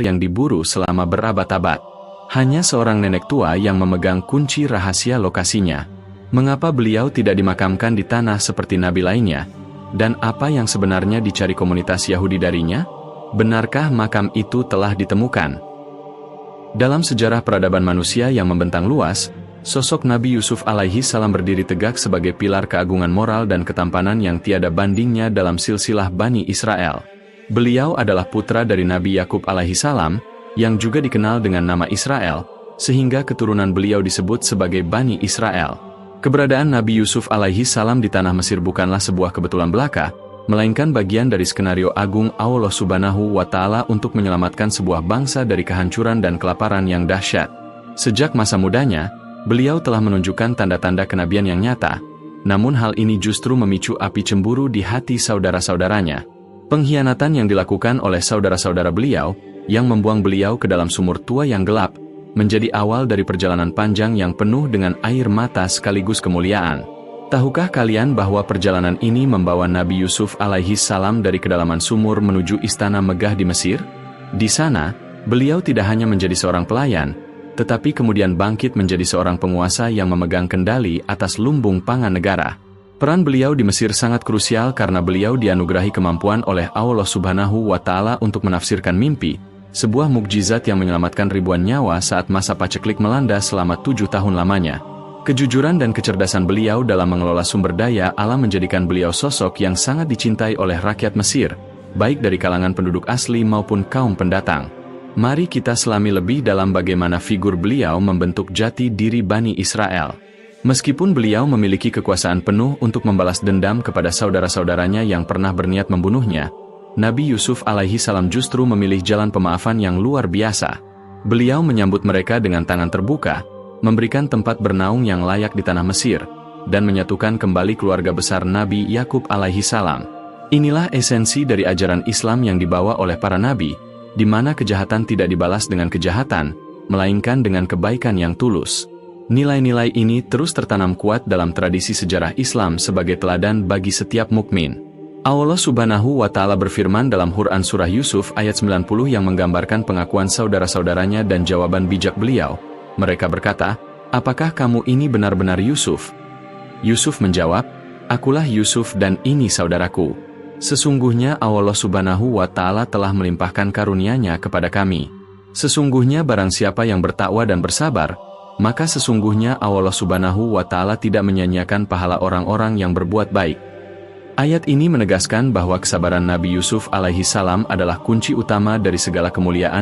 yang diburu selama berabad-abad. Hanya seorang nenek tua yang memegang kunci rahasia lokasinya. Mengapa beliau tidak dimakamkan di tanah seperti nabi lainnya? Dan apa yang sebenarnya dicari komunitas Yahudi darinya? Benarkah makam itu telah ditemukan? Dalam sejarah peradaban manusia yang membentang luas, sosok Nabi Yusuf alaihi salam berdiri tegak sebagai pilar keagungan moral dan ketampanan yang tiada bandingnya dalam silsilah Bani Israel. Beliau adalah putra dari Nabi Yakub alaihi salam, yang juga dikenal dengan nama Israel, sehingga keturunan beliau disebut sebagai Bani Israel. Keberadaan Nabi Yusuf alaihi salam di tanah Mesir bukanlah sebuah kebetulan belaka, melainkan bagian dari skenario agung Allah Subhanahu wa Ta'ala untuk menyelamatkan sebuah bangsa dari kehancuran dan kelaparan yang dahsyat. Sejak masa mudanya, beliau telah menunjukkan tanda-tanda kenabian yang nyata, namun hal ini justru memicu api cemburu di hati saudara-saudaranya. Pengkhianatan yang dilakukan oleh saudara-saudara beliau, yang membuang beliau ke dalam sumur tua yang gelap, menjadi awal dari perjalanan panjang yang penuh dengan air mata sekaligus kemuliaan. Tahukah kalian bahwa perjalanan ini membawa Nabi Yusuf alaihi salam dari kedalaman sumur menuju istana megah di Mesir? Di sana, beliau tidak hanya menjadi seorang pelayan, tetapi kemudian bangkit menjadi seorang penguasa yang memegang kendali atas lumbung pangan negara. Peran beliau di Mesir sangat krusial karena beliau dianugerahi kemampuan oleh Allah Subhanahu wa Ta'ala untuk menafsirkan mimpi, sebuah mukjizat yang menyelamatkan ribuan nyawa saat masa paceklik melanda selama 7 tahun lamanya. Kejujuran dan kecerdasan beliau dalam mengelola sumber daya alam menjadikan beliau sosok yang sangat dicintai oleh rakyat Mesir, baik dari kalangan penduduk asli maupun kaum pendatang. Mari kita selami lebih dalam bagaimana figur beliau membentuk jati diri Bani Israel. Meskipun beliau memiliki kekuasaan penuh untuk membalas dendam kepada saudara-saudaranya yang pernah berniat membunuhnya, Nabi Yusuf alaihi salam justru memilih jalan pemaafan yang luar biasa. Beliau menyambut mereka dengan tangan terbuka, memberikan tempat bernaung yang layak di tanah Mesir, dan menyatukan kembali keluarga besar Nabi Yakub alaihi salam. Inilah esensi dari ajaran Islam yang dibawa oleh para nabi, di mana kejahatan tidak dibalas dengan kejahatan, melainkan dengan kebaikan yang tulus. Nilai-nilai ini terus tertanam kuat dalam tradisi sejarah Islam sebagai teladan bagi setiap mukmin. Allah Subhanahu wa Ta'ala berfirman dalam Quran Surah Yusuf ayat 90 yang menggambarkan pengakuan saudara-saudaranya dan jawaban bijak beliau. Mereka berkata, "Apakah kamu ini benar-benar Yusuf?" Yusuf menjawab, "Akulah Yusuf dan ini saudaraku. Sesungguhnya Allah Subhanahu wa Ta'ala telah melimpahkan karunia-Nya kepada kami. Sesungguhnya barang siapa yang bertakwa dan bersabar, maka sesungguhnya Allah Subhanahu wa Ta'ala tidak menyia-nyiakan pahala orang-orang yang berbuat baik." Ayat ini menegaskan bahwa kesabaran Nabi Yusuf alaihi salam adalah kunci utama dari segala kemuliaan